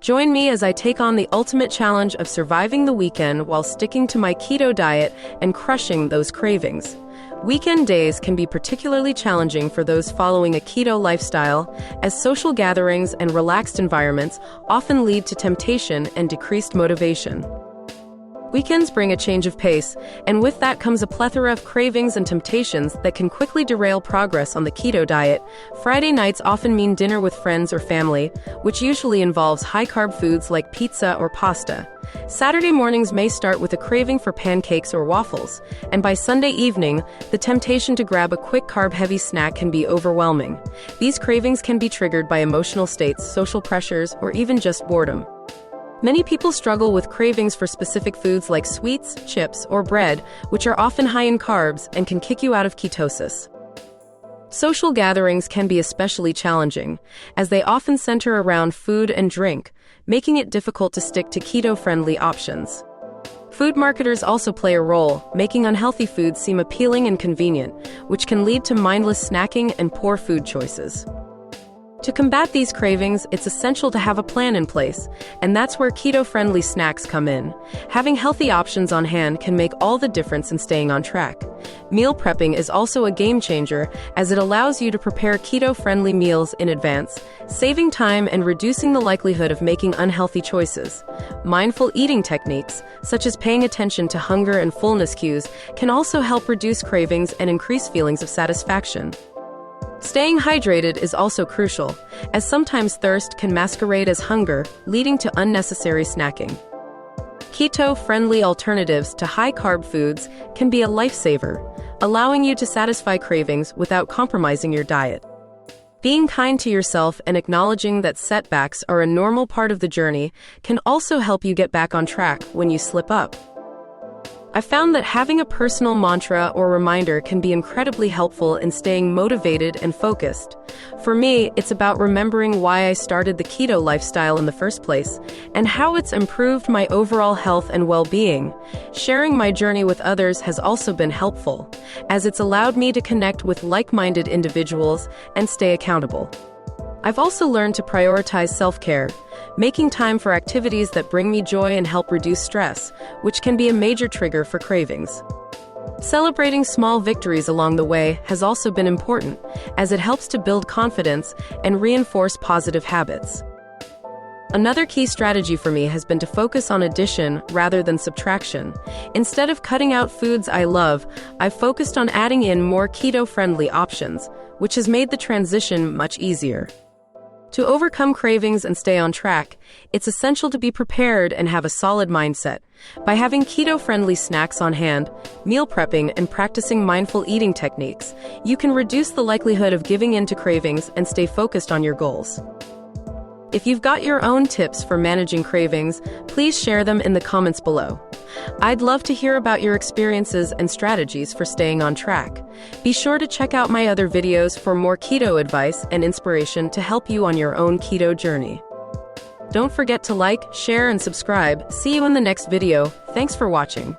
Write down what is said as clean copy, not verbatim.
Join me as I take on the ultimate challenge of surviving the weekend while sticking to my keto diet and crushing those cravings. Weekend days can be particularly challenging for those following a keto lifestyle, as social gatherings and relaxed environments often lead to temptation and decreased motivation. Weekends bring a change of pace, and with that comes a plethora of cravings and temptations that can quickly derail progress on the keto diet. Friday nights often mean dinner with friends or family, which usually involves high-carb foods like pizza or pasta. Saturday mornings may start with a craving for pancakes or waffles, and by Sunday evening, the temptation to grab a quick carb-heavy snack can be overwhelming. These cravings can be triggered by emotional states, social pressures, or even just boredom. Many people struggle with cravings for specific foods like sweets, chips, or bread, which are often high in carbs and can kick you out of ketosis. Social gatherings can be especially challenging, as they often center around food and drink, making it difficult to stick to keto-friendly options. Food marketers also play a role, making unhealthy foods seem appealing and convenient, which can lead to mindless snacking and poor food choices. To combat these cravings, it's essential to have a plan in place, and that's where keto-friendly snacks come in. Having healthy options on hand can make all the difference in staying on track. Meal prepping is also a game changer, as it allows you to prepare keto-friendly meals in advance, saving time and reducing the likelihood of making unhealthy choices. Mindful eating techniques, such as paying attention to hunger and fullness cues, can also help reduce cravings and increase feelings of satisfaction. Staying hydrated is also crucial, as sometimes thirst can masquerade as hunger, leading to unnecessary snacking. Keto-friendly alternatives to high-carb foods can be a lifesaver, allowing you to satisfy cravings without compromising your diet. Being kind to yourself and acknowledging that setbacks are a normal part of the journey can also help you get back on track when you slip up. I found that having a personal mantra or reminder can be incredibly helpful in staying motivated and focused. For me, it's about remembering why I started the keto lifestyle in the first place and how it's improved my overall health and well-being. Sharing my journey with others has also been helpful, as it's allowed me to connect with like-minded individuals and stay accountable. I've also learned to prioritize self-care, making time for activities that bring me joy and help reduce stress, which can be a major trigger for cravings. Celebrating small victories along the way has also been important, as it helps to build confidence and reinforce positive habits. Another key strategy for me has been to focus on addition rather than subtraction. Instead of cutting out foods I love, I've focused on adding in more keto-friendly options, which has made the transition much easier. To overcome cravings and stay on track, it's essential to be prepared and have a solid mindset. By having keto-friendly snacks on hand, meal prepping, and practicing mindful eating techniques, you can reduce the likelihood of giving in to cravings and stay focused on your goals. If you've got your own tips for managing cravings, please share them in the comments below. I'd love to hear about your experiences and strategies for staying on track. Be sure to check out my other videos for more keto advice and inspiration to help you on your own keto journey. Don't forget to like, share, and subscribe. See you in the next video. Thanks for watching.